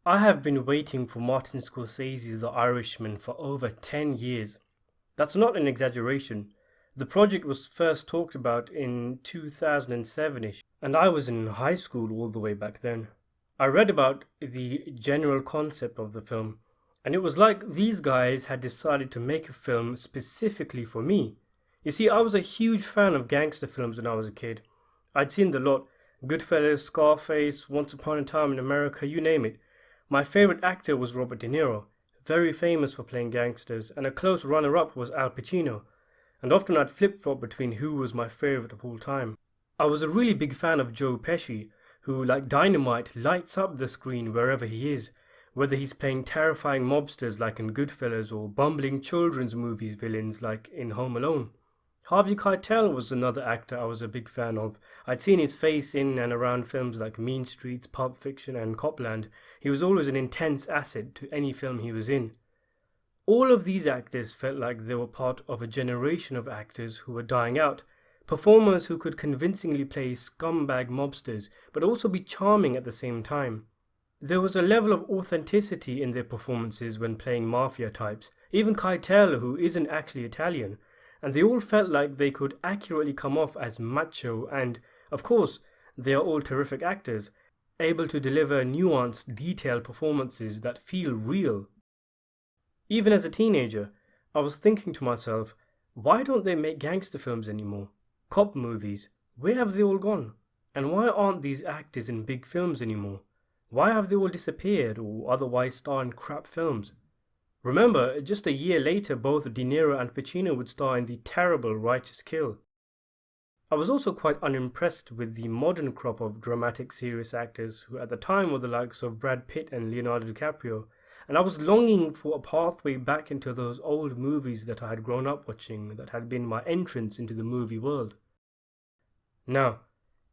I have been waiting for Martin Scorsese The Irishman for over 10 years. That's not an exaggeration. The project was first talked about in 2007ish, and I was in high school all the way back then. I read about the general concept of the film, and it was like these guys had decided to make a film specifically for me. You see, I was a huge fan of gangster films when I was a kid. I'd seen the lot: Goodfellas, Scarface, Once Upon a Time in America, you name it. My favourite actor was Robert De Niro, very famous for playing gangsters, and a close runner-up was Al Pacino, and often I'd flip-flop between who was my favourite of all time. I was a really big fan of Joe Pesci, who, like dynamite, lights up the screen wherever he is, whether he's playing terrifying mobsters like in Goodfellas or bumbling children's movies villains like in Home Alone. Harvey Keitel was another actor I was a big fan of. I'd seen his face in and around films like Mean Streets, Pulp Fiction and Copland. He was always an intense asset to any film he was in. All of these actors felt like they were part of a generation of actors who were dying out, performers who could convincingly play scumbag mobsters but also be charming at the same time. There was a level of authenticity in their performances when playing mafia types, even Keitel, who isn't actually Italian, and they all felt like they could accurately come off as macho, and, of course, they are all terrific actors, able to deliver nuanced, detailed performances that feel real. Even as a teenager, I was thinking to myself, why don't they make gangster films anymore? Cop movies, where have they all gone? And why aren't these actors in big films anymore? Why have they all disappeared or otherwise star in crap films? Remember, just a year later, both De Niro and Pacino would star in the terrible Righteous Kill. I was also quite unimpressed with the modern crop of dramatic serious actors who at the time were the likes of Brad Pitt and Leonardo DiCaprio, and I was longing for a pathway back into those old movies that I had grown up watching, that had been my entrance into the movie world. Now,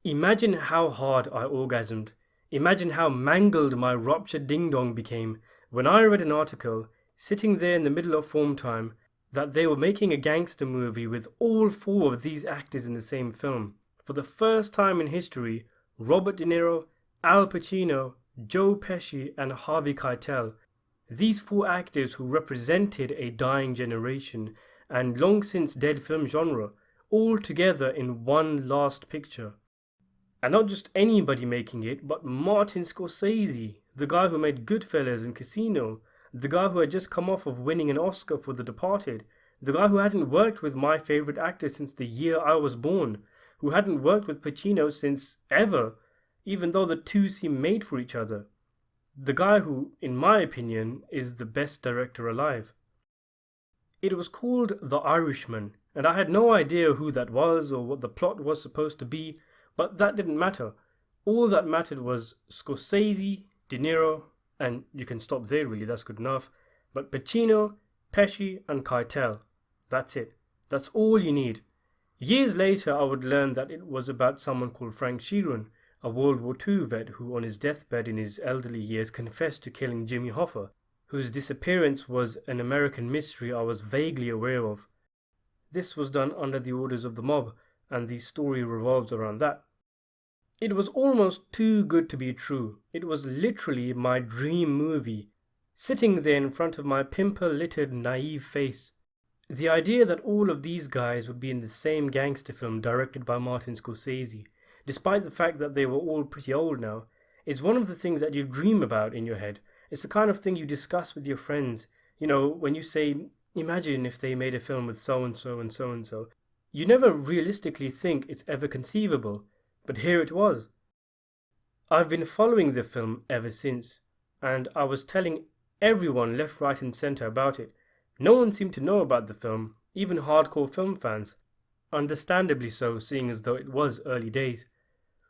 imagine how hard I orgasmed. Imagine how mangled my ruptured ding-dong became when I read an article, sitting there in the middle of form time, that they were making a gangster movie with all four of these actors in the same film. For the first time in history, Robert De Niro, Al Pacino, Joe Pesci and Harvey Keitel, these four actors who represented a dying generation and long since dead film genre, all together in one last picture. And not just anybody making it, but Martin Scorsese, the guy who made Goodfellas and Casino, the guy who had just come off of winning an Oscar for The Departed, the guy who hadn't worked with my favourite actor since the year I was born, who hadn't worked with Pacino since ever, even though the two seem made for each other. The guy who, in my opinion, is the best director alive. It was called The Irishman, and I had no idea who that was or what the plot was supposed to be, but that didn't matter. All that mattered was Scorsese, De Niro, and you can stop there really, that's good enough, but Pacino, Pesci and Keitel. That's it. That's all you need. Years later I would learn that it was about someone called Frank Sheeran, a World War II vet who on his deathbed in his elderly years confessed to killing Jimmy Hoffa, whose disappearance was an American mystery I was vaguely aware of. This was done under the orders of the mob, and the story revolves around that. It was almost too good to be true. It was literally my dream movie, sitting there in front of my pimple-littered naive face. The idea that all of these guys would be in the same gangster film directed by Martin Scorsese, despite the fact that they were all pretty old now, is one of the things that you dream about in your head. It's the kind of thing you discuss with your friends. You know, when you say, imagine if they made a film with so-and-so and so-and-so. You never realistically think it's ever conceivable, but here it was. I've been following the film ever since, and I was telling everyone left, right and centre about it. No one seemed to know about the film, even hardcore film fans. Understandably so, seeing as though it was early days.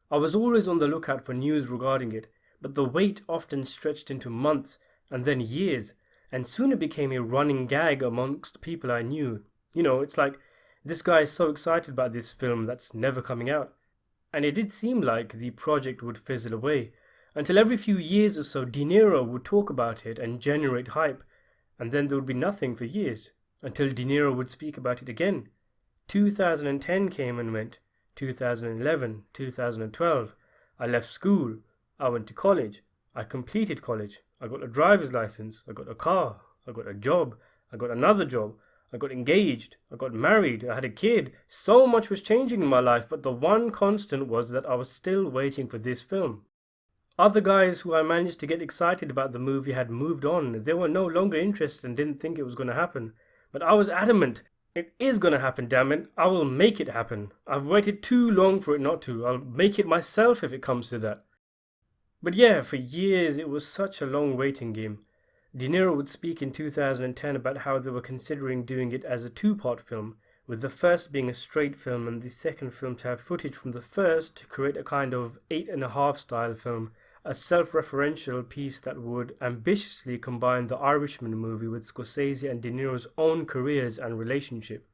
I was always on the lookout for news regarding it, but the wait often stretched into months and then years, and soon it became a running gag amongst people I knew. You know, it's like, this guy is so excited about this film that's never coming out. And it did seem like the project would fizzle away, until every few years or so De Niro would talk about it and generate hype, and then there would be nothing for years, until De Niro would speak about it again. 2010 came and went, 2011, 2012, I left school, I went to college, I completed college, I got a driver's license. I got a car. I got a job. I got another job. I got engaged. I got married. I had a kid. So much was changing in my life, but the one constant was that I was still waiting for this film. Other guys who I managed to get excited about the movie had moved on. They were no longer interested and didn't think it was going to happen. But I was adamant. It is going to happen, damn it. I will make it happen. I've waited too long for it not to. I'll make it myself if it comes to that. But yeah, for years it was such a long waiting game. De Niro would speak in 2010 about how they were considering doing it as a two-part film, with the first being a straight film and the second film to have footage from the first to create a kind of 8.5 style film, a self-referential piece that would ambitiously combine the Irishman movie with Scorsese and De Niro's own careers and relationship.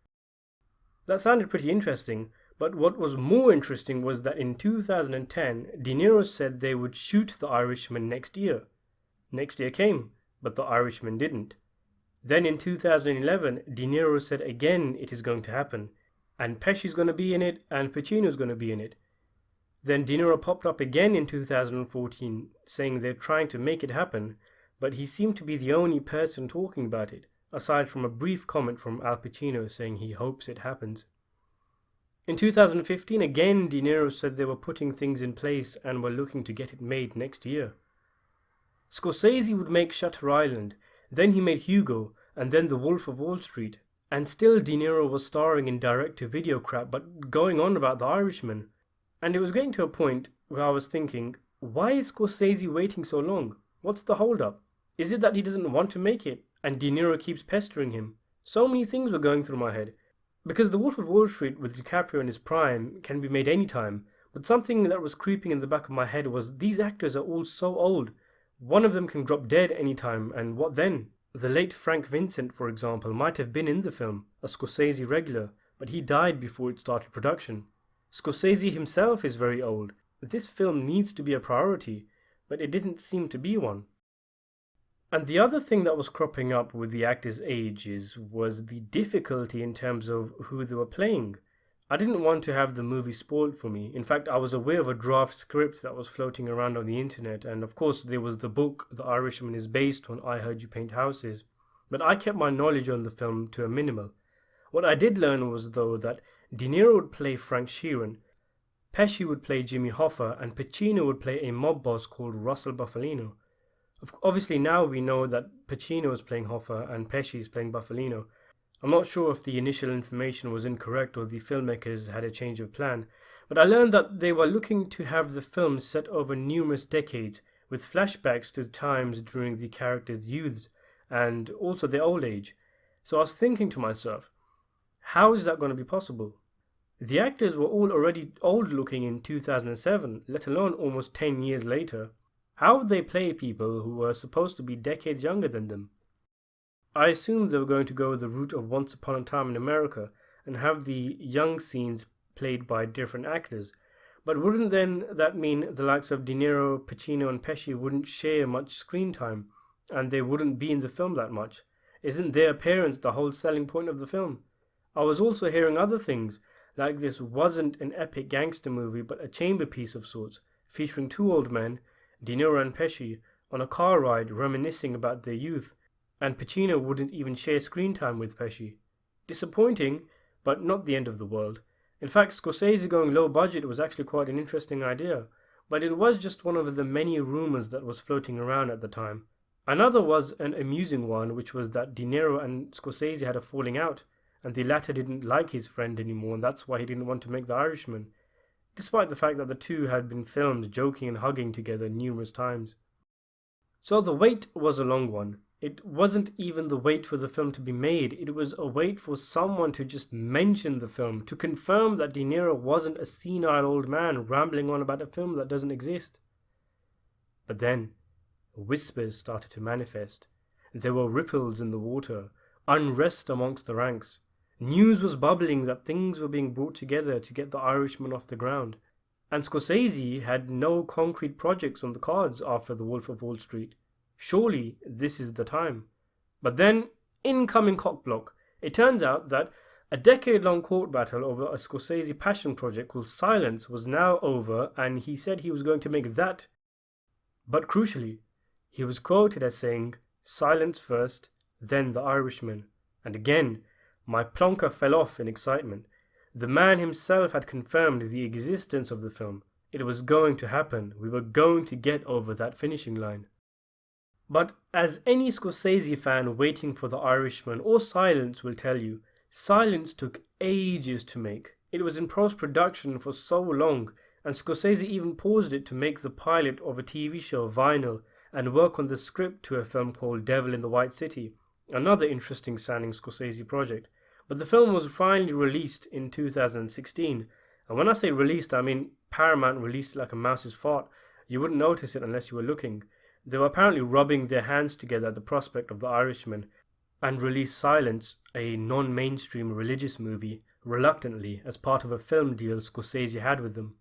That sounded pretty interesting, but what was more interesting was that in 2010, De Niro said they would shoot The Irishman next year. Next year came, but The Irishman didn't. Then in 2011, De Niro said again it is going to happen, and Pesci's going to be in it, and Pacino's going to be in it. Then De Niro popped up again in 2014, saying they're trying to make it happen, but he seemed to be the only person talking about it, aside from a brief comment from Al Pacino saying he hopes it happens. In 2015, again De Niro said they were putting things in place and were looking to get it made next year. Scorsese would make Shutter Island, then he made Hugo, and then The Wolf of Wall Street, and still De Niro was starring in direct-to-video crap but going on about The Irishman. And it was getting to a point where I was thinking, why is Scorsese waiting so long? What's the hold-up? Is it that he doesn't want to make it, and De Niro keeps pestering him? So many things were going through my head. Because The Wolf of Wall Street with DiCaprio in his prime can be made anytime, but something that was creeping in the back of my head was these actors are all so old. One of them can drop dead anytime, and what then? The late Frank Vincent, for example, might have been in the film, a Scorsese regular, but he died before it started production. Scorsese himself is very old. This film needs to be a priority, but it didn't seem to be one. And the other thing that was cropping up with the actors' ages was the difficulty in terms of who they were playing. I didn't want to have the movie spoiled for me. In fact, I was aware of a draft script that was floating around on the internet, and of course there was the book The Irishman is based on I Heard You Paint Houses, but I kept my knowledge on the film to a minimal. What I did learn was, though, that De Niro would play Frank Sheeran, Pesci would play Jimmy Hoffa, and Pacino would play a mob boss called Russell Bufalino. Obviously now we know that Pacino is playing Hoffa and Pesci is playing Bufalino. I'm not sure if the initial information was incorrect or the filmmakers had a change of plan, but I learned that they were looking to have the film set over numerous decades, with flashbacks to times during the characters' youths and also their old age. So I was thinking to myself, how is that going to be possible? The actors were all already old looking in 2007, let alone almost 10 years later. How would they play people who were supposed to be decades younger than them? I assumed they were going to go the route of Once Upon a Time in America and have the young scenes played by different actors. But wouldn't then that mean the likes of De Niro, Pacino and Pesci wouldn't share much screen time, and they wouldn't be in the film that much? Isn't their appearance the whole selling point of the film? I was also hearing other things, like this wasn't an epic gangster movie but a chamber piece of sorts, featuring two old men, De Niro and Pesci, on a car ride reminiscing about their youth, and Pacino wouldn't even share screen time with Pesci. Disappointing, but not the end of the world. In fact, Scorsese going low budget was actually quite an interesting idea, but it was just one of the many rumours that was floating around at the time. Another was an amusing one, which was that De Niro and Scorsese had a falling out, and the latter didn't like his friend anymore, and that's why he didn't want to make The Irishman, despite the fact that the two had been filmed joking and hugging together numerous times. So the wait was a long one. It wasn't even the wait for the film to be made, it was a wait for someone to just mention the film, to confirm that De Niro wasn't a senile old man rambling on about a film that doesn't exist. But then, whispers started to manifest. There were ripples in the water, unrest amongst the ranks. News was bubbling that things were being brought together to get The Irishman off the ground. And Scorsese had no concrete projects on the cards after The Wolf of Wall Street. Surely this is the time. But then, incoming cockblock. It turns out that a decade-long court battle over a Scorsese passion project called Silence was now over, and he said he was going to make that. But crucially, He was quoted as saying, "Silence first, then The Irishman." And again, my plonker fell off in excitement. The man himself had confirmed the existence of the film. It was going to happen. We were going to get over that finishing line. But as any Scorsese fan waiting for The Irishman or Silence will tell you, Silence took ages to make. It was in post-production for so long, and Scorsese even paused it to make the pilot of a TV show Vinyl and work on the script to a film called Devil in the White City, another interesting sounding Scorsese project. But the film was finally released in 2016, and when I say released, I mean Paramount released it like a mouse's fart. You wouldn't notice it unless you were looking. They were apparently rubbing their hands together at the prospect of The Irishman, and released Silence, a non-mainstream religious movie, reluctantly as part of a film deal Scorsese had with them.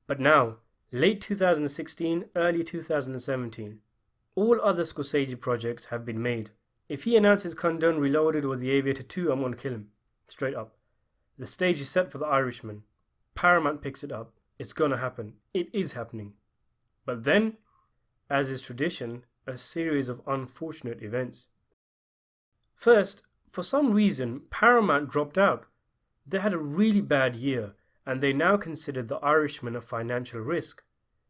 But now, late 2016, early 2017, all other Scorsese projects have been made. If he announces Condone Reloaded or The Aviator 2, I'm gonna kill him. Straight up. The stage is set for The Irishman. Paramount picks it up. It's gonna happen. It is happening. But then, as is tradition, a series of unfortunate events. First, for some reason, Paramount dropped out. They had a really bad year, and they now consider The Irishman a financial risk.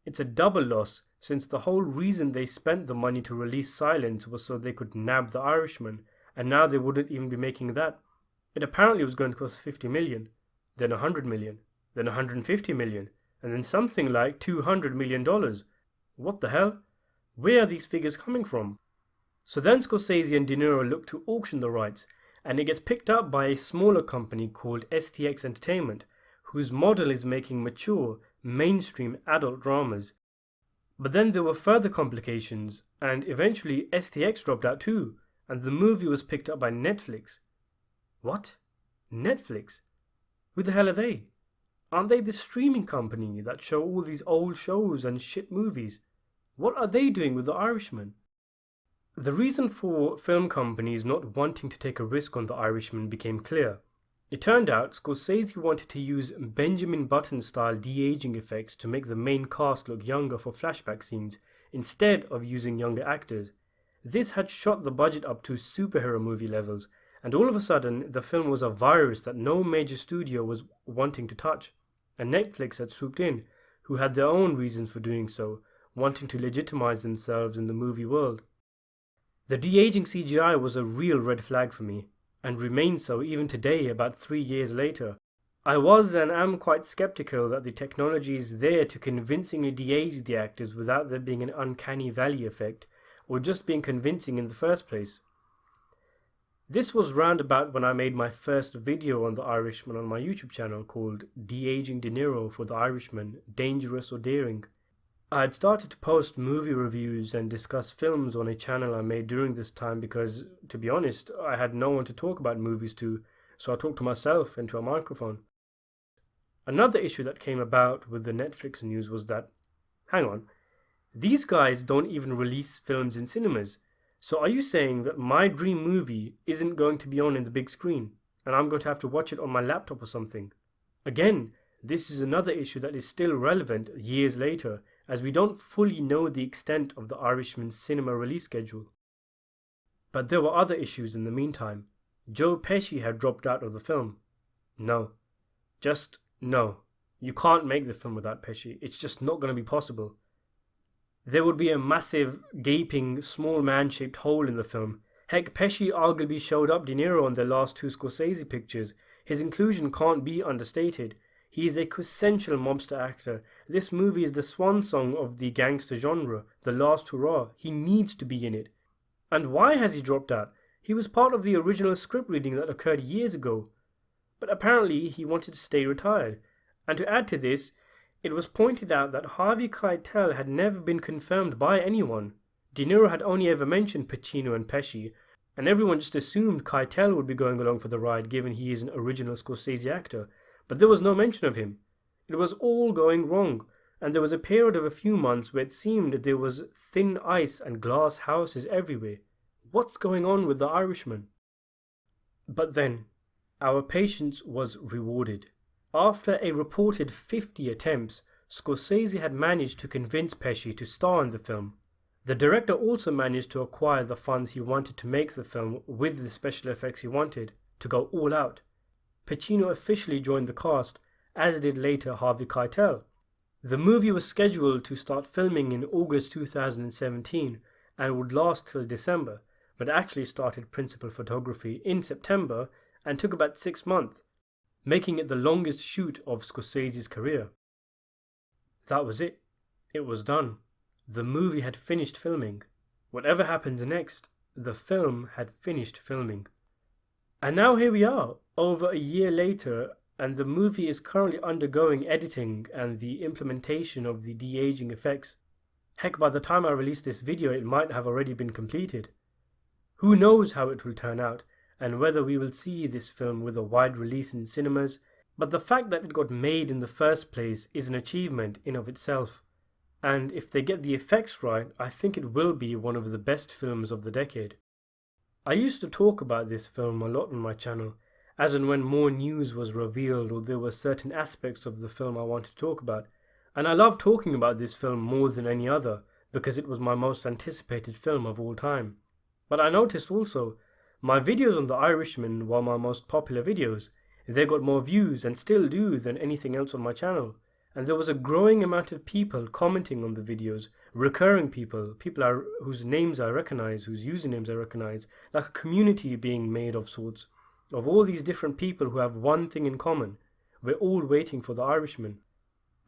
It's a double loss, since the whole reason they spent the money to release Silence was so they could nab The Irishman, and now they wouldn't even be making that. It apparently was going to cost 50 million, then 100 million, then 150 million, and then something like $200 million. What the hell? Where are these figures coming from? So then Scorsese and De Niro look to auction the rights, and it gets picked up by a smaller company called STX Entertainment, whose model is making mature, mainstream adult dramas. But then there were further complications, and eventually STX dropped out too, and the movie was picked up by Netflix. What? Netflix? Who the hell are they? Aren't they the streaming company that show all these old shows and shit movies? What are they doing with The Irishman? The reason for film companies not wanting to take a risk on The Irishman became clear. It turned out Scorsese wanted to use Benjamin Button-style de-aging effects to make the main cast look younger for flashback scenes, instead of using younger actors. This had shot the budget up to superhero movie levels, and all of a sudden the film was a virus that no major studio was wanting to touch, and Netflix had swooped in, who had their own reasons for doing so, wanting to legitimize themselves in the movie world. The de-aging CGI was a real red flag for me, and remains so even today about 3 years later. I was and am quite skeptical that the technology is there to convincingly de-age the actors without there being an uncanny valley effect, or just being convincing in the first place. This was round about when I made my first video on The Irishman on my YouTube channel called De-Aging De Niro for The Irishman, Dangerous or Daring. I had started to post movie reviews and discuss films on a channel I made during this time because, to be honest, I had no one to talk about movies to, so I talked to myself into a microphone. Another issue that came about with the Netflix news was that, hang on, these guys don't even release films in cinemas, so are you saying that my dream movie isn't going to be on in the big screen, and I'm going to have to watch it on my laptop or something? Again, this is another issue that is still relevant years later, as we don't fully know the extent of The Irishman's cinema release schedule. But there were other issues in the meantime. Joe Pesci had dropped out of the film. No. Just no. You can't make the film without Pesci. It's just not going to be possible. There would be a massive, gaping, small man-shaped hole in the film. Heck, Pesci arguably showed up De Niro on their last two Scorsese pictures. His inclusion can't be understated. He is a quintessential mobster actor. This movie is the swan song of the gangster genre, the last hurrah. He needs to be in it. And why has he dropped out? He was part of the original script reading that occurred years ago. But apparently he wanted to stay retired. And to add to this, it was pointed out that Harvey Keitel had never been confirmed by anyone. De Niro had only ever mentioned Pacino and Pesci, and everyone just assumed Keitel would be going along for the ride given he is an original Scorsese actor. But there was no mention of him. It was all going wrong, and there was a period of a few months where it seemed there was thin ice and glass houses everywhere. What's going on with The Irishman? But then, our patience was rewarded. After a reported 50 attempts, Scorsese had managed to convince Pesci to star in the film. The director also managed to acquire the funds he wanted to make the film with the special effects he wanted, to go all out. Pacino officially joined the cast, as did later Harvey Keitel. The movie was scheduled to start filming in August 2017 and would last till December, but actually started principal photography in September and took about 6 months, making it the longest shoot of Scorsese's career. That was it. It was done. The movie had finished filming. Whatever happens next, the film had finished filming. And now here we are, over a year later, and the movie is currently undergoing editing and the implementation of the de-aging effects. Heck, by the time I release this video, it might have already been completed. Who knows how it will turn out, and whether we will see this film with a wide release in cinemas, but the fact that it got made in the first place is an achievement in of itself. And if they get the effects right, I think it will be one of the best films of the decade. I used to talk about this film a lot on my channel, as and when more news was revealed or there were certain aspects of the film I wanted to talk about. And I love talking about this film more than any other, because it was my most anticipated film of all time. But I noticed also, my videos on The Irishman were my most popular videos. They got more views, and still do, than anything else on my channel. And there was a growing amount of people commenting on the videos, recurring people, whose names I recognize, whose usernames I recognize, like a community being made of sorts, of all these different people who have one thing in common. We're all waiting for The Irishman.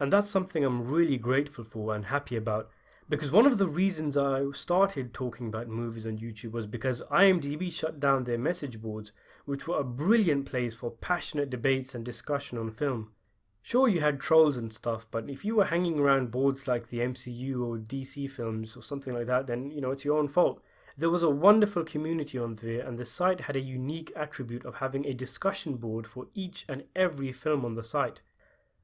And that's something I'm really grateful for and happy about, because one of the reasons I started talking about movies on YouTube was because IMDb shut down their message boards, which were a brilliant place for passionate debates and discussion on film. Sure, you had trolls and stuff, but if you were hanging around boards like the MCU or DC films or something like that, then, it's your own fault. There was a wonderful community on there, and the site had a unique attribute of having a discussion board for each and every film on the site.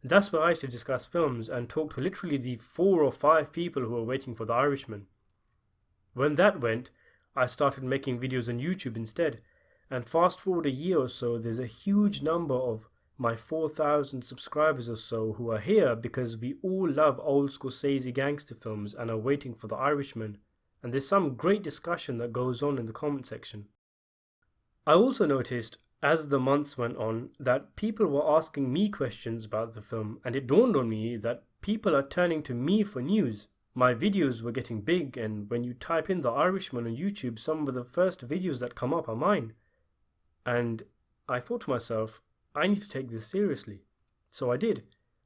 That's where I used to discuss films and talk to literally the 4 or 5 people who were waiting for The Irishman. When that went, I started making videos on YouTube instead, and fast forward a year or so, there's a huge number of my 4,000 subscribers or so who are here because we all love old Scorsese gangster films and are waiting for The Irishman, and there's some great discussion that goes on in the comment section. I also noticed, as the months went on, that people were asking me questions about the film, and it dawned on me that people are turning to me for news. My videos were getting big, and when you type in The Irishman on YouTube, some of the first videos that come up are mine. And I thought to myself, I need to take this seriously. So I did.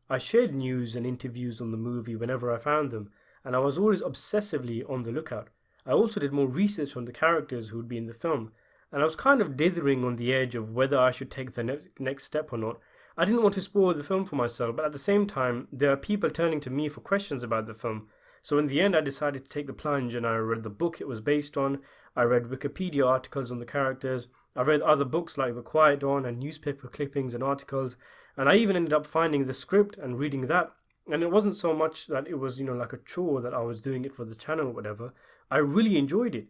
I shared news and interviews on the movie whenever I found them, and I was always obsessively on the lookout. I also did more research on the characters who would be in the film, and I was kind of dithering on the edge of whether I should take the next step or not. I didn't want to spoil the film for myself, but at the same time, there are people turning to me for questions about the film. So in the end, I decided to take the plunge, and I read the book it was based on. I read Wikipedia articles on the characters. I read other books like The Quiet Dawn and newspaper clippings and articles. And I even ended up finding the script and reading that. And it wasn't so much that it was, like a chore that I was doing it for the channel or whatever. I really enjoyed it.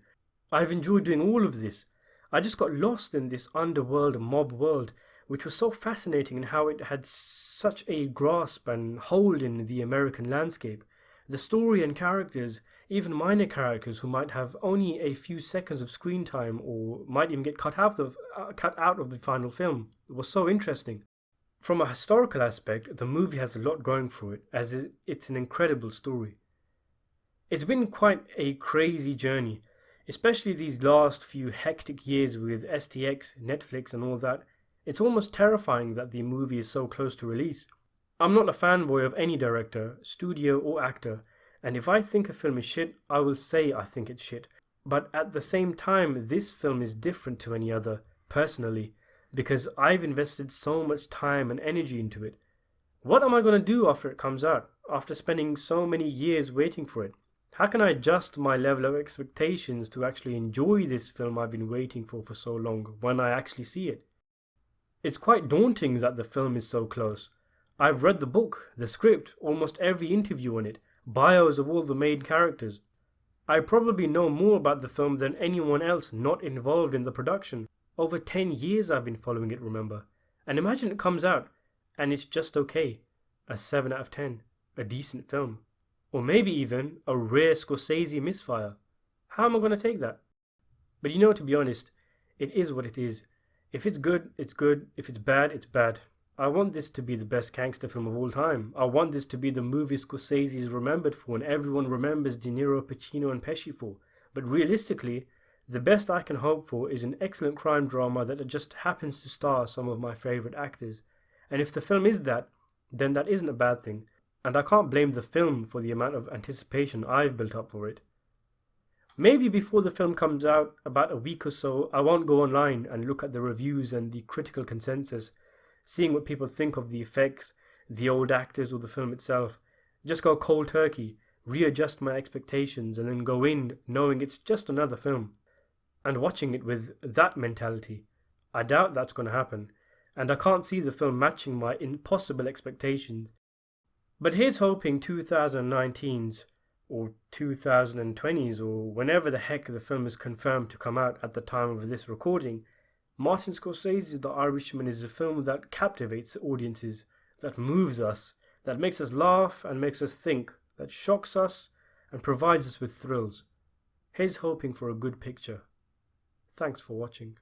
I've enjoyed doing all of this. I just got lost in this underworld mob world, which was so fascinating in how it had such a grasp and hold in the American landscape. The story and characters, even minor characters who might have only a few seconds of screen time or might even get cut out of the final film, was so interesting. From a historical aspect, the movie has a lot going for it, as it's an incredible story. It's been quite a crazy journey, especially these last few hectic years with STX, Netflix and all that. It's almost terrifying that the movie is so close to release. I'm not a fanboy of any director, studio or actor, and if I think a film is shit, I will say I think it's shit. But at the same time, this film is different to any other, personally, because I've invested so much time and energy into it. What am I going to do after it comes out, after spending so many years waiting for it? How can I adjust my level of expectations to actually enjoy this film I've been waiting for so long when I actually see it? It's quite daunting that the film is so close. I've read the book, the script, almost every interview on it, bios of all the main characters. I probably know more about the film than anyone else not involved in the production. Over 10 years I've been following it, remember? And imagine it comes out, and it's just okay. A 7 out of 10. A decent film. Or maybe even a rare Scorsese misfire. How am I going to take that? But to be honest, it is what it is. If it's good, it's good. If it's bad, it's bad. I want this to be the best gangster film of all time. I want this to be the movie Scorsese is remembered for and everyone remembers De Niro, Pacino and Pesci for. But realistically, the best I can hope for is an excellent crime drama that just happens to star some of my favourite actors. And if the film is that, then that isn't a bad thing. And I can't blame the film for the amount of anticipation I've built up for it. Maybe before the film comes out, about a week or so, I won't go online and look at the reviews and the critical consensus, seeing what people think of the effects, the old actors or the film itself. Just go cold turkey, readjust my expectations and then go in knowing it's just another film. And watching it with that mentality. I doubt that's going to happen, and I can't see the film matching my impossible expectations. But here's hoping 2019's or 2020's or whenever the heck the film is confirmed to come out at the time of this recording, Martin Scorsese's The Irishman is a film that captivates audiences, that moves us, that makes us laugh and makes us think, that shocks us and provides us with thrills. Here's hoping for a good picture. Thanks for watching.